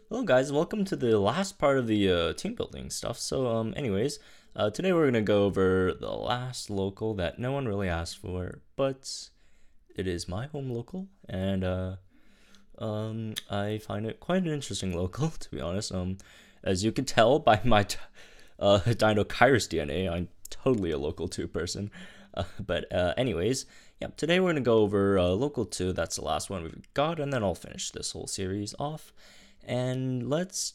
Hello guys, welcome to the last part of the team building stuff. Today we're gonna go over the last local that no one really asked for, but it is my home local, and I find it quite an interesting local to be honest. As you can tell by my Dino-Kyrus DNA, I'm totally a local 2 person. Today we're gonna go over local 2. That's the last one we've got, and then I'll finish this whole series off. And let's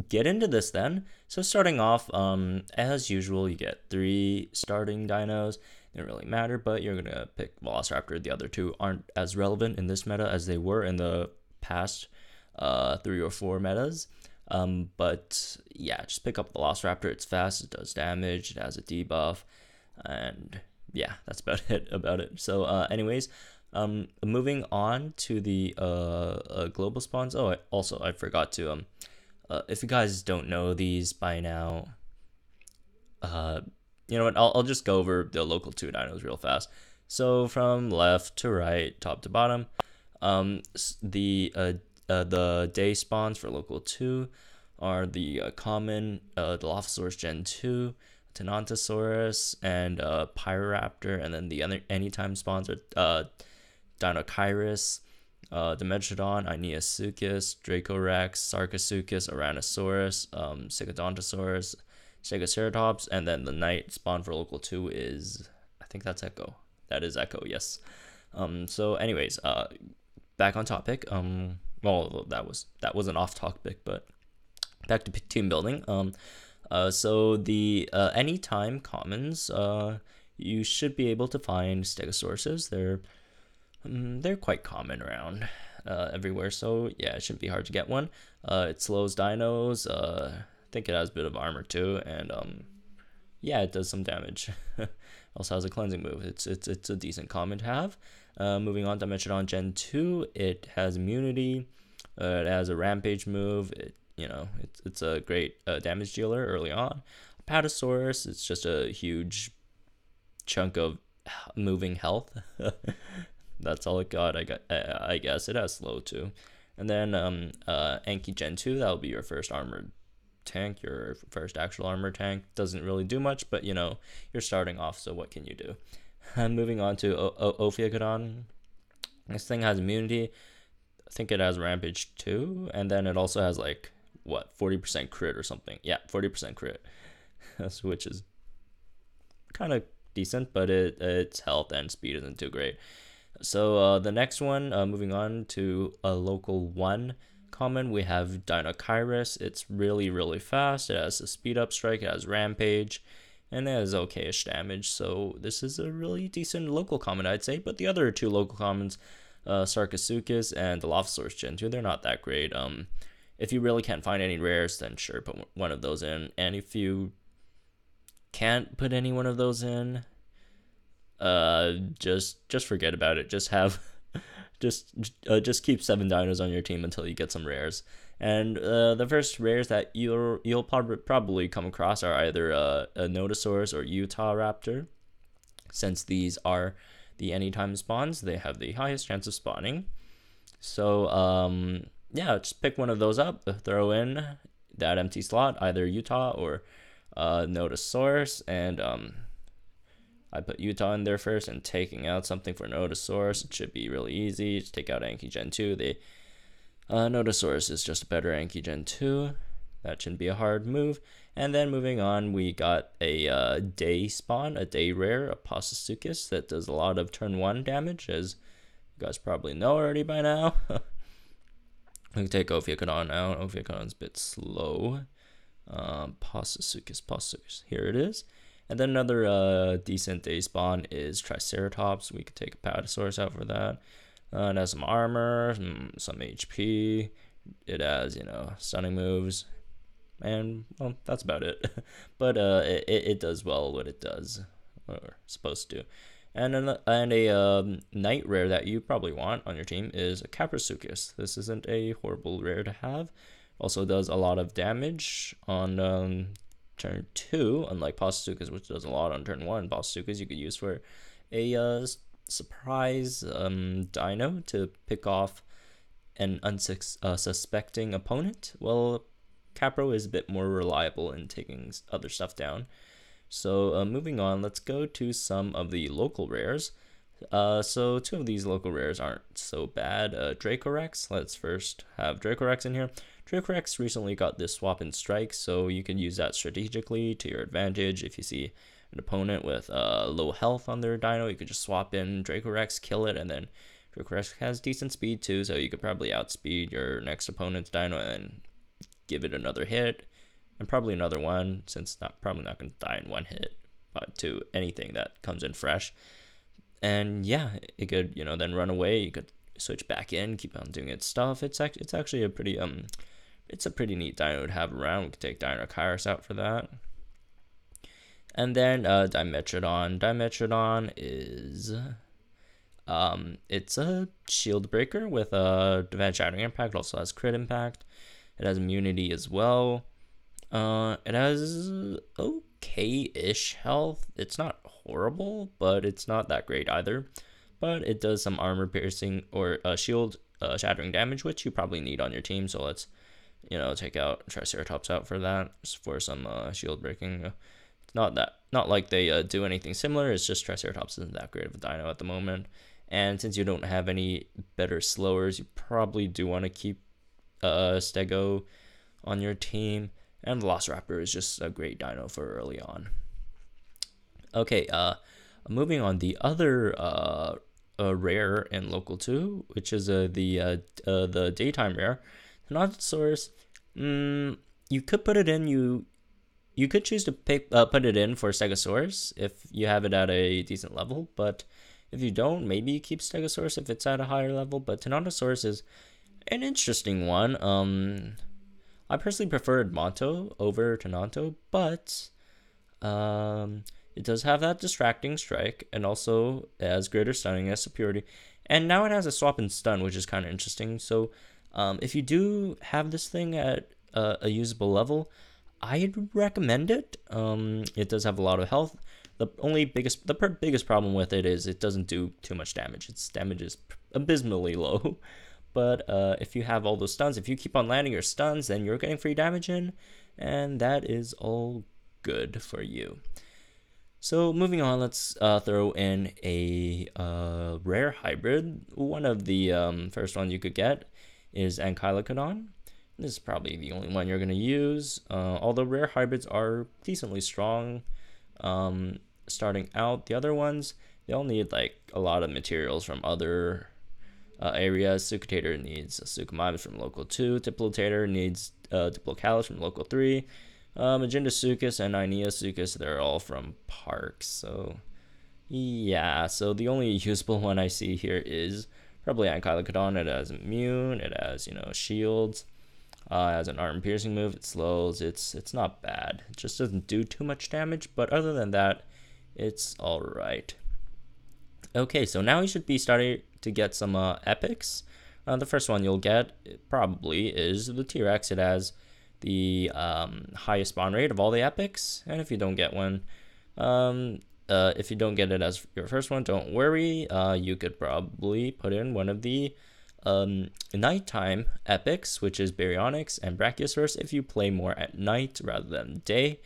get into this then. So starting off, as usual, you get 3 starting dinos. They don't really matter, but you're gonna pick Velociraptor. The other 2 aren't as relevant in this meta as they were in the past 3 or 4 metas. But yeah, just pick up Velociraptor. It's fast, it does damage, it has a debuff, and yeah, that's about it. Moving on to the global spawns. Oh, I forgot to if you guys don't know these by now, you know what? I'll just go over the local 2 dinos real fast. So from left to right, top to bottom, the day spawns for local 2 are the common Dilophosaurus Gen 2, Tenontosaurus, and Pyroraptor, and then the other anytime spawns are Dino-Kyrus, Dimetrodon, Aeneasuchus, Dracorex, Sarcosuchus, Ouranosaurus, Sigodontosaurus, Stegoceratops, and then the night spawn for local 2 is, I think that's Echo. That is Echo, yes. Back on topic. That was an off topic, but back to team building. So the anytime commons, you should be able to find Stegosauruses. They're quite common around everywhere, so yeah, it shouldn't be hard to get one. It slows dinos. I think it has a bit of armor too, and yeah, it does some damage. Also has a cleansing move. It's a decent common to have. Moving on to Metrodon Gen 2, it has immunity. It has a rampage move. It's a great damage dealer early on. Apatosaurus, it's just a huge chunk of moving health. That's all it got. I guess it has slow too. And then Anki Gen 2, that'll be your first armored tank, your first actual armored tank. Doesn't really do much, but you're starting off, so what can you do? Moving on to Ophiuchodon. This thing has immunity. I think it has rampage too, and then it also has 40% crit or something. Yeah, 40% crit, which is kind of decent, but its health and speed isn't too great. So the next one, moving on to a local 1 common, we have Dino-Kyrus. It's really, really fast. It has a speed up strike, it has rampage, and it has okayish damage. So this is a really decent local common, I'd say. But the other 2 local commons, Sarcosuchus and Dilophosaurus Gen 2, they're not that great. If you really can't find any rares, then sure, put one of those in. And if you can't put any one of those in, just forget about it. Just have just keep 7 dinos on your team until you get some rares. And the first rares that you'll probably come across are either a Nodosaurus or Utah Raptor. Since these are the anytime spawns, they have the highest chance of spawning. So yeah, just pick one of those up, throw in that empty slot, either Utah or Nodosaurus, and I put Utah in there first, and taking out something for Nodosaurus, it should be really easy. Just take out Anki Gen 2. Nodosaurus is just a better Anki Gen 2. That shouldn't be a hard move. And then moving on, we got a day spawn, a day rare, Apatosaurus, that does a lot of turn 1 damage, as you guys probably know already by now. We can take Ophiuchodon out. Ophiuchodon's a bit slow. Apatosaurus, here it is. And then another decent day spawn is Triceratops. We could take Apatosaurus out for that. It has some armor, some HP. It has, stunning moves. And, well, that's about it. But it does well what it does, or supposed to. And a night rare that you probably want on your team is a Caprasuchus. This isn't a horrible rare to have. Also does a lot of damage on turn 2, unlike Apatosaurus, which does a lot on turn 1. Apatosaurus you could use for a surprise dino to pick off an unsuspecting opponent, well, Capro is a bit more reliable in taking other stuff down. So moving on, let's go to some of the local rares. So two of these local rares aren't so bad. Dracorex, let's first have Dracorex in here. Dracorex recently got this swap in strike, so you can use that strategically to your advantage. If you see an opponent with low health on their dino, you could just swap in Dracorex, kill it, and then Dracorex has decent speed too, so you could probably outspeed your next opponent's dino and give it another hit, and probably another one, since probably not going to die in one hit, but to anything that comes in fresh. And yeah, it could, then run away. You could switch back in, keep on doing its stuff. It's actually a pretty it's a pretty neat dino to have around. We could take Dino Kairos out for that. And then Dimetrodon. Dimetrodon is it's a shield breaker with a Divine Shattering Impact. It also has crit impact. It has immunity as well. It has okay-ish health. It's not horrible, but it's not that great either. But it does some armor piercing or shield shattering damage, which you probably need on your team. So let's, take out Triceratops out for that, for some shield breaking. It's not like they do anything similar. It's just Triceratops isn't that great of a dino at the moment. And since you don't have any better slowers, you probably do want to keep Stego on your team. And Velociraptor is just a great dino for early on. Okay, moving on, the other rare in Local 2, which is the daytime rare, the Apatosaurus. You could put it in. You could choose to put it in for Stegosaurus if you have it at a decent level, but if you don't, maybe you keep Stegosaurus if it's at a higher level. But Tyrannosaurus is an interesting one. I personally preferred Monto over Tenonto, but it does have that distracting strike, and also it has greater stunning as superiority. And now it has a swap and stun, which is kind of interesting. So if you do have this thing at a usable level, I'd recommend it. It does have a lot of health. The biggest problem with it is it doesn't do too much damage. Its damage is abysmally low. But if you have all those stuns, if you keep on landing your stuns, then you're getting free damage in, and that is all good for you. So moving on, let's throw in a rare hybrid. One of the first ones you could get is Ankylocodon. This is probably the only one you're going to use, although rare hybrids are decently strong starting out. The other ones, they all need like a lot of materials from other areas. Sucutator needs Suchomimus from Local 2. Diplotator needs Diplocalus from Local 3. Magindasuchus and Ineosuchus, they're all from parks. So yeah, so the only usable one I see here is probably Ankylocodon. It has immune, it has shields, has an arm piercing move, it slows. It's not bad. It just doesn't do too much damage, but other than that, it's all right. Okay, so now you should be starting to get some epics. The first one you'll get probably is the T-Rex. It has the highest spawn rate of all the epics, and if you don't get one, if you don't get it as your first one, don't worry. You could probably put in one of the nighttime epics, which is Baryonyx and Brachiosaurus, if you play more at night rather than day,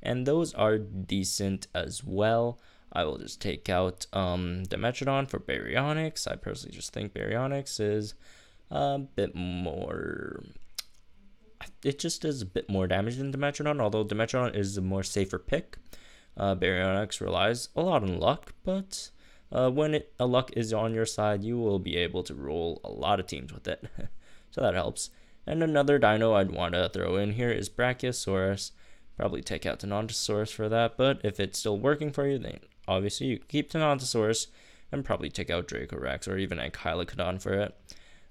and those are decent as well. I will just take out Dimetrodon for Baryonyx. I personally just think Baryonyx is a bit more... It just does a bit more damage than Dimetrodon, although Dimetrodon is a more safer pick. Baryonyx relies a lot on luck, but when a luck is on your side, you will be able to roll a lot of teams with it. So that helps. And another dino I'd want to throw in here is Brachiosaurus. Probably take out Tenontosaurus for that, but if it's still working for you, then obviously you keep Tenontosaurus and probably take out Dracorex or even Ankylocodon for it.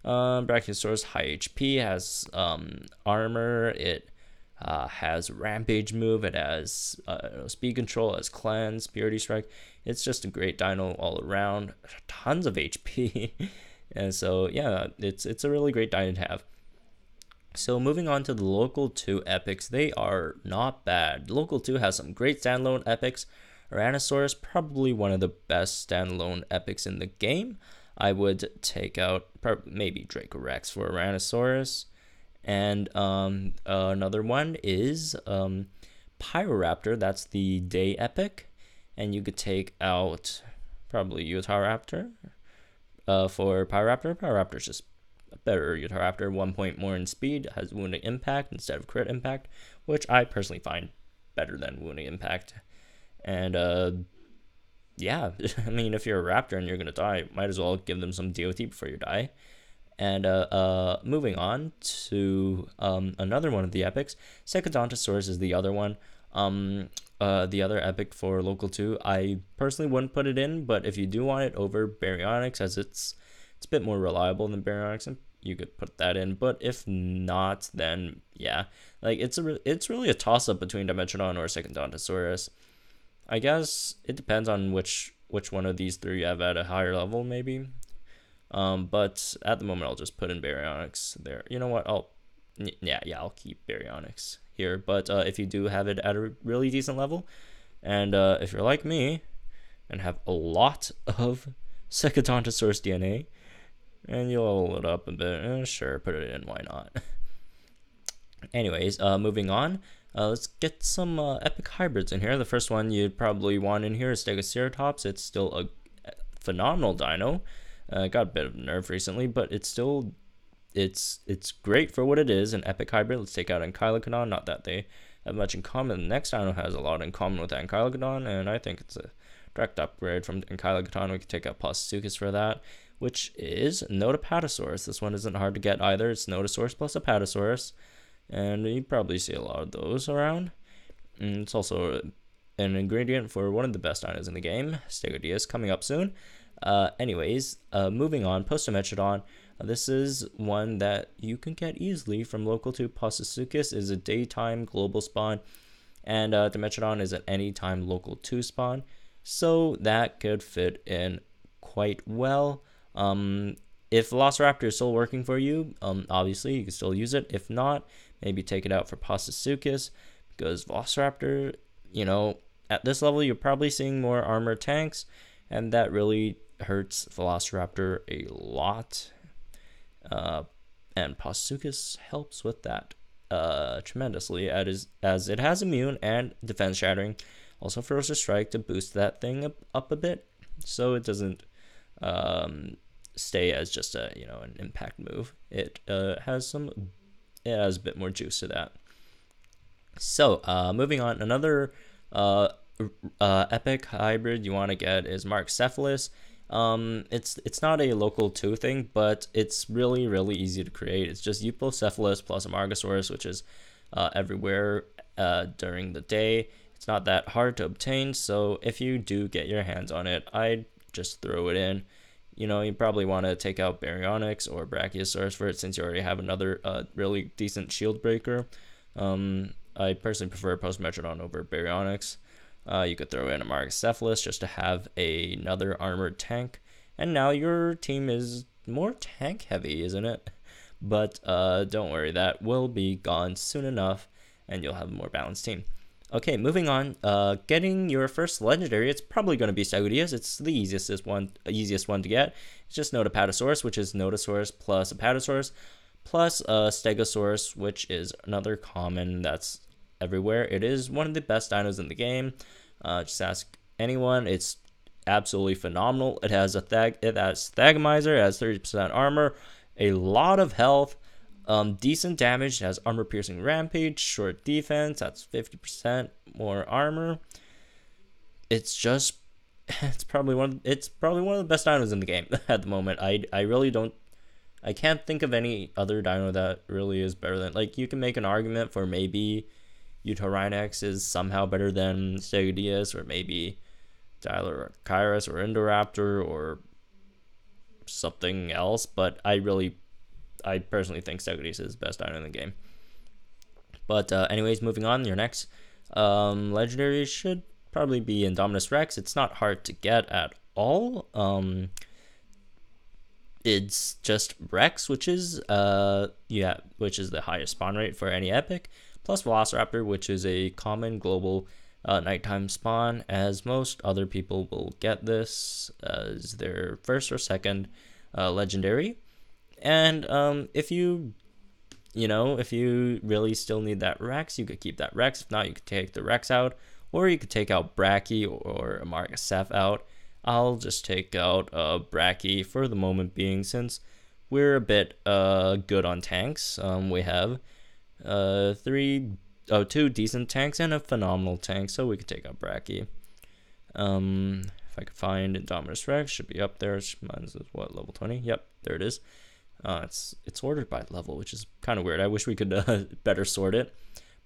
Brachiosaurus, high HP, has armor, it has rampage move, it has speed control, it has cleanse, purity strike. It's just a great dino all around, tons of HP. And so yeah, it's a really great dino to have. So moving on to the Local 2 epics, they are not bad. Local 2 has some great standalone epics. Tyrannosaurus, probably one of the best standalone epics in the game. I would take out maybe Dracorex for Tyrannosaurus. And another one is Pyroraptor. That's the day epic. And you could take out probably Utahraptor for Pyroraptor. Pyroraptor's just a better Utahraptor. 1 point more in speed, has wounding impact instead of crit impact, which I personally find better than wounding impact. And yeah, I mean, if you're a raptor and you're gonna die, might as well give them some DOT before you die. And moving on to another one of the epics, Secodontosaurus is the other one. The other epic for local 2, I personally wouldn't put it in, but if you do want it over Baryonyx, as it's a bit more reliable than Baryonyx, you could put that in. But if not, then yeah, like it's really a toss up between Dimetrodon or Secodontosaurus. I guess it depends on which one of these 3 you have at a higher level, maybe. But at the moment, I'll just put in Baryonyx there. You know what? I'll keep Baryonyx here. But if you do have it at a really decent level, and if you're like me and have a lot of Secodontosaurus DNA, and you'll level it up a bit, sure, put it in. Why not? Anyways, moving on. Let's get some epic hybrids in here. The first one you'd probably want in here is Triceratops. It's still a phenomenal dino. Got a bit of nerf recently, but it's still it's great for what it is, an epic hybrid. Let's take out Ankylodon. Not that they have much in common. The next dino has a lot in common with Ankylodon, and I think it's a direct upgrade from Ankylodon. We could take out Apatosaurus for that, which is Apatosaurus. This one isn't hard to get either. It's Notosaurus plus Apatosaurus, and you probably see a lot of those around. And it's also an ingredient for one of the best dinos in the game, Stegosaurus, coming up soon. Anyways, moving on, Postometrodon. This is one that you can get easily from local 2. Apatosaurus is a daytime global spawn, and Dimetrodon is an anytime local 2 spawn, so that could fit in quite well. If Velociraptor is still working for you, obviously you can still use it. If not, maybe take it out for Apatosaurus, because Velociraptor, at this level you're probably seeing more armored tanks, and that really hurts Velociraptor a lot. And Apatosaurus helps with that tremendously, as it has immune and defense shattering, also Ferocious Strike to boost that thing up a bit, so it doesn't stay as just an impact move. It has a bit more juice to that. So moving on, another epic hybrid you want to get is Markcephalus. It's not a local 2 thing, but it's really, really easy to create. It's just Euoplocephalus plus a Margosaurus, which is everywhere during the day. It's not that hard to obtain, so if you do get your hands on it, I'd just throw it in. You probably want to take out Baryonyx or Brachiosaurus for it, since you already have another really decent shield breaker. I personally prefer Postometrodon over Baryonyx. You could throw in a Markcephalus just to have another armored tank. And now your team is more tank heavy, isn't it? But don't worry, that will be gone soon enough, and you'll have a more balanced team. Okay, moving on. Getting your first legendary, it's probably going to be Stegosaurus. It's the easiest one to get. It's just Apatosaurus, which is Notosaurus plus Apatosaurus, plus Stegosaurus, which is another common that's everywhere. It is one of the best dinos in the game. Just ask anyone. It's absolutely phenomenal. It has Thagomizer. It has 30% armor, a lot of health, decent damage. It has armor piercing rampage, short defense. That's 50% more armor. It's probably one of the best dinos in the game at the moment. I can't think of any other dino that really is better than, you can make an argument for maybe Utahraptor is somehow better than Stegosaurus, or maybe Dilophosaurus or Indoraptor or something else, but I personally think Stegosaurus is the best dino in the game. But anyways, moving on, your next legendary should probably be Indominus Rex. It's not hard to get at all. It's just Rex, which is the highest spawn rate for any epic, plus Velociraptor, which is a common global nighttime spawn, as most other people will get this as their first or second legendary. And if you really still need that Rex, you could keep that Rex. If not, you could take the Rex out, or you could take out Bracky or Amarga Seth out. I'll just take out Bracky for the moment being, since we're a bit good on tanks. We have 2 decent tanks and a phenomenal tank, so we could take out Bracky. If I could find Indominus Rex, should be up there. Mine's what, level 20? Yep, there it is. It's ordered by level, which is kind of weird. I wish we could better sort it.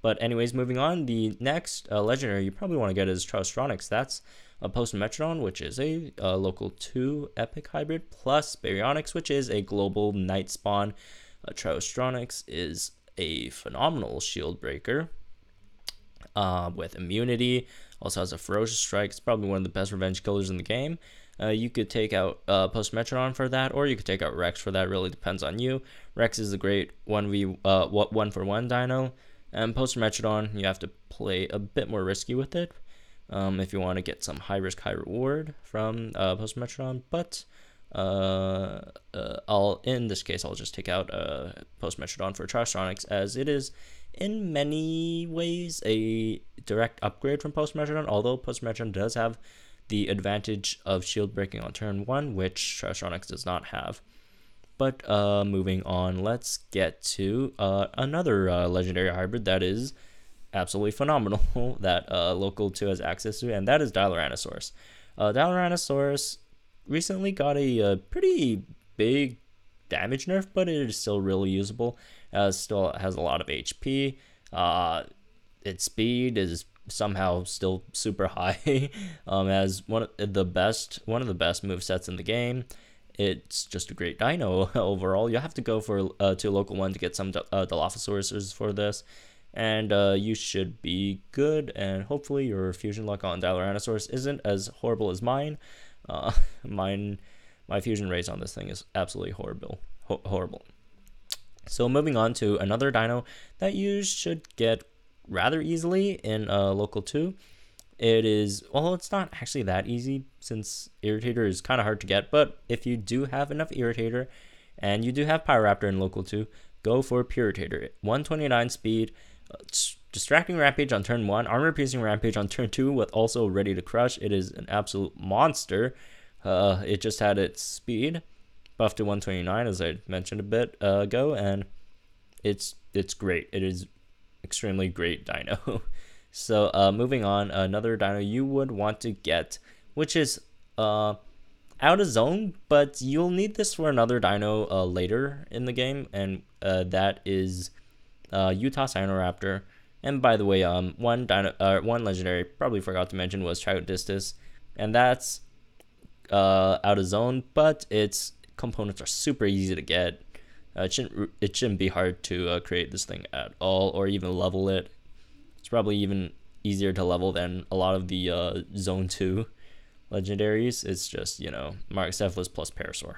But anyways, moving on, the next legendary you probably want to get is Triceratops. That's a Post-Metrodon, which is a local 2 epic hybrid, plus Baryonyx, which is a global night spawn. Triceratops is a phenomenal shield breaker with immunity. Also has a ferocious strike. It's probably one of the best revenge killers in the game. You could take out Post-Metrodon for that, or you could take out Rex for that. Really depends on you. Rex is a great 1v1 dino, and Post-Metrodon, you have to play a bit more risky with it if you want to get some high risk, high reward from Post-Metrodon. But in this case, I'll just take out Post-Metrodon for Triceratops, as it is in many ways a direct upgrade from Post-Metrodon, although Post-Metrodon does have the advantage of shield breaking on turn 1, which Triceratops does not have. But moving on, let's get to another legendary hybrid that is absolutely phenomenal that local 2 has access to, and that is Diloranosaurus. Diloranosaurus recently got a pretty big damage nerf, but it is still really usable. Still has a lot of HP. Its speed is somehow still super high. As one of the best movesets in the game. It's just a great dino overall. You have to go for to local 1 to get some Dilophosaurus for this, and you should be good. And hopefully your fusion luck on Diloranosaurus isn't as horrible as mine. My fusion rates on this thing is absolutely horrible. So moving on to another dino that you should get rather easily in local 2. It is, well, it's not actually that easy, since Irritator is kind of hard to get, but if you do have enough Irritator and you do have Pyroraptor in local 2, go for Puritator. 129 speed, Distracting Rampage on turn 1, Armor Piercing Rampage on turn 2 with also Ready to Crush. It is an absolute monster. It just had its speed buffed to 129, as I mentioned a bit ago, and it's great. It is extremely great dino. So moving on, another dino you would want to get, which is out of zone, but you'll need this for another dino later in the game, and that is Utah Sinoraptor. And by the way, one legendary probably forgot to mention was Triodistus, and that's out of zone, but its components are super easy to get. It shouldn't be hard to create this thing at all, or even level it. It's probably even easier to level than a lot of the Zone 2 legendaries. It's just, Marcocephalus plus Parasaur.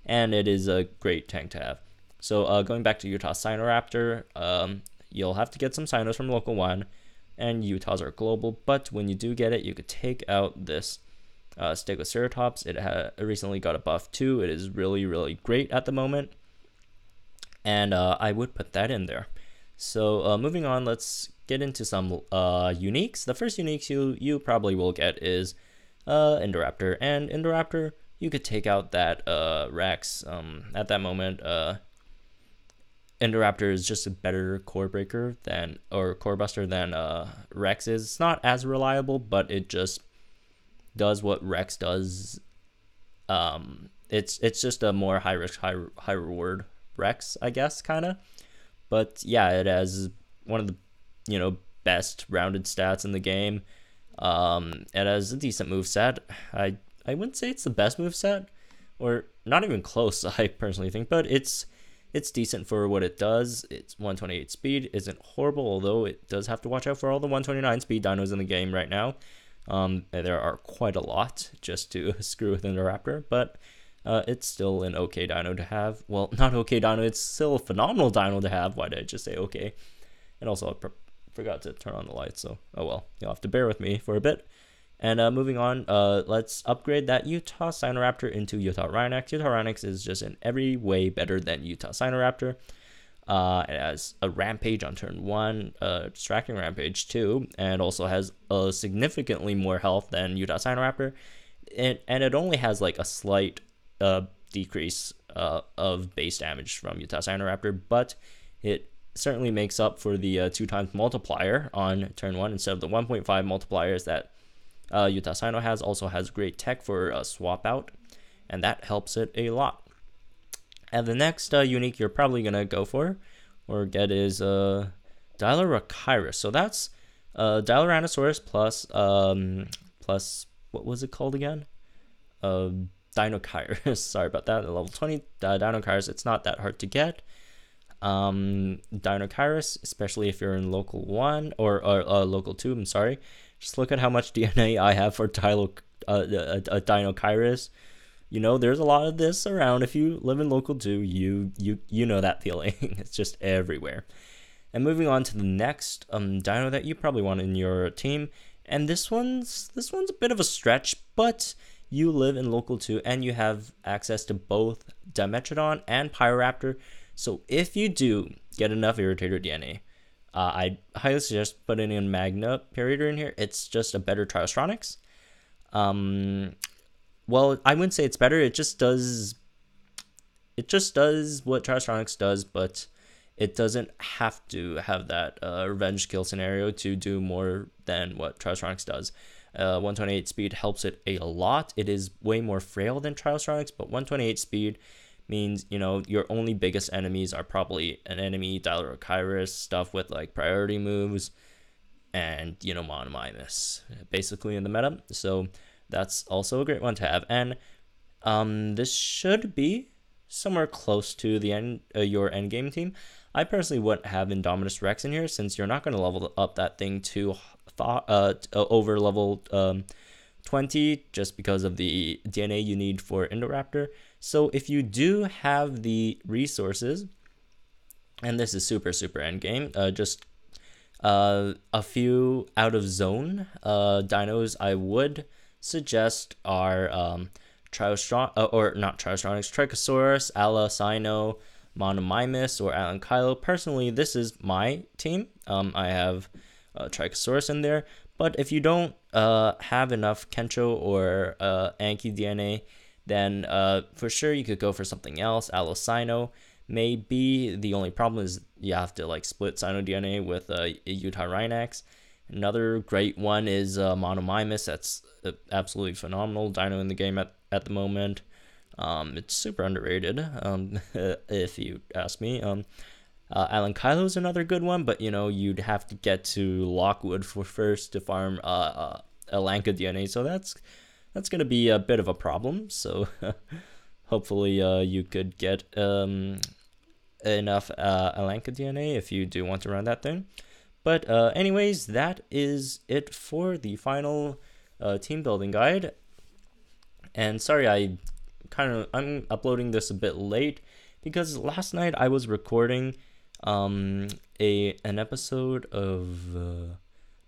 And it is a great tank to have. So going back to Utah Sinoraptor, you'll have to get some Sinos from local 1, and Utahs are global, but when you do get it, you could take out this Stegoceratops. It recently got a buff too. It is really, really great at the moment, and I would put that in there. So moving on, let's get into some uniques. The first uniques you probably will get is Indoraptor, and Indoraptor, you could take out that Rex. At that moment, Indoraptor is just a better core breaker core buster than Rex is. It's not as reliable, but it just does what Rex does. It's just a more high risk, high reward Rex, I guess, kind of. But yeah, it has one of the best rounded stats in the game. It has a decent moveset. I wouldn't say it's the best moveset, or not even close, I personally think, but it's decent for what it does. It's 128 speed, isn't horrible, although it does have to watch out for all the 129 speed dinos in the game right now. There are quite a lot just to screw with Indoraptor, but it's still an okay dino to have. Well, not okay dino, it's still a phenomenal dino to have. Why did I just say okay? And also a forgot to turn on the lights, so oh well, you'll have to bear with me for a bit. And moving on, let's upgrade that Utah Sinoraptor into Utah Rhinox. Utah Rhinox is just in every way better than Utah Sinoraptor. It has a Rampage on turn 1, Distracting Rampage 2, and also has a significantly more health than Utah Sinoraptor. And it only has like a slight decrease of base damage from Utah Sinoraptor, but it certainly makes up for the 2 times multiplier on turn 1 instead of the 1.5 multipliers that Utah Sino also has great tech for swap out, and that helps it a lot. And the next unique you're probably going to go for or get is Dilorachirus. So that's Diloranosaurus plus what was it called again? Dinochirus. Sorry about that. Level 20 Dinochirus. It's not that hard to get. Dinochirus, especially if you're in local 1 or local 2. I'm sorry. Just look at how much DNA I have for Dinochirus. You know, there's a lot of this around. If you live in local 2, you know that feeling. It's just everywhere. And moving on to the next dino that you probably want in your team, and this one's a bit of a stretch, but you live in local 2 and you have access to both Dimetrodon and Pyroraptor. So if you do get enough Irritator DNA, I highly suggest putting in Magna Parator in here. It's just a better Triceratops. Well, I wouldn't say it's better. It just does what Triceratops does, but it doesn't have to have that revenge kill scenario to do more than what Triceratops does. 128 speed helps it a lot. It is way more frail than Triceratops, but 128 speed means, you know, your only biggest enemies are probably an enemy, Dilorachirus, stuff with like priority moves, and, you know, Monomimus, basically in the meta. So that's also a great one to have. And this should be somewhere close to the your endgame team. I personally wouldn't have Indominus Rex in here, since you're not going to level up that thing to over level 20 just because of the DNA you need for Indoraptor. So if you do have the resources, and this is super endgame, just a few out of zone dinos I would suggest are Triceratops, Alacino, Monomimus, or Alankylo. Personally, this is my team. I have Triceratops in there, but if you don't have enough Kencho or Anki DNA, then for sure you could go for something else. Alacino may be. The only problem is you have to like split Sino DNA with Utah Rhinox. Another great one is Monomimus. That's absolutely phenomenal dino in the game at the moment. It's super underrated, if you ask me. Alankylo is another good one, but you know, you'd have to get to Lockwood first to farm Alanka DNA, so that's gonna be a bit of a problem. So hopefully you could get enough Alanka DNA if you do want to run that thing. But anyways, that is it for the final team building guide. And sorry, I'm uploading this a bit late because last night I was recording an episode of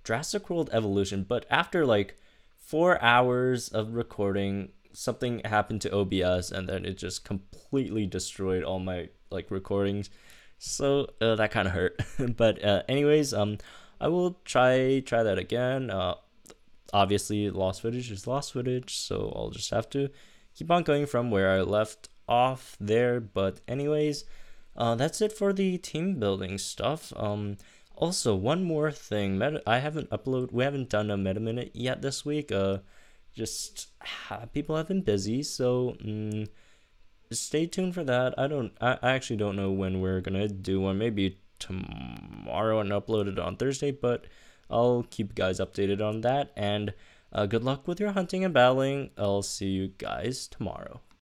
Jurassic World Evolution, but after like 4 hours of recording, something happened to OBS and then it just completely destroyed all my like recordings. So that kind of hurt. But anyways, I will try that again. Obviously lost footage is lost footage, so I'll just have to keep on going from where I left off there. But anyways, that's it for the team building stuff. Also, one more thing, we haven't done a meta minute yet this week. Just people have been busy, so stay tuned for that. I actually don't know when we're gonna do one. Maybe tomorrow and upload it on Thursday, but I'll keep you guys updated on that. And good luck with your hunting and battling. I'll see you guys tomorrow.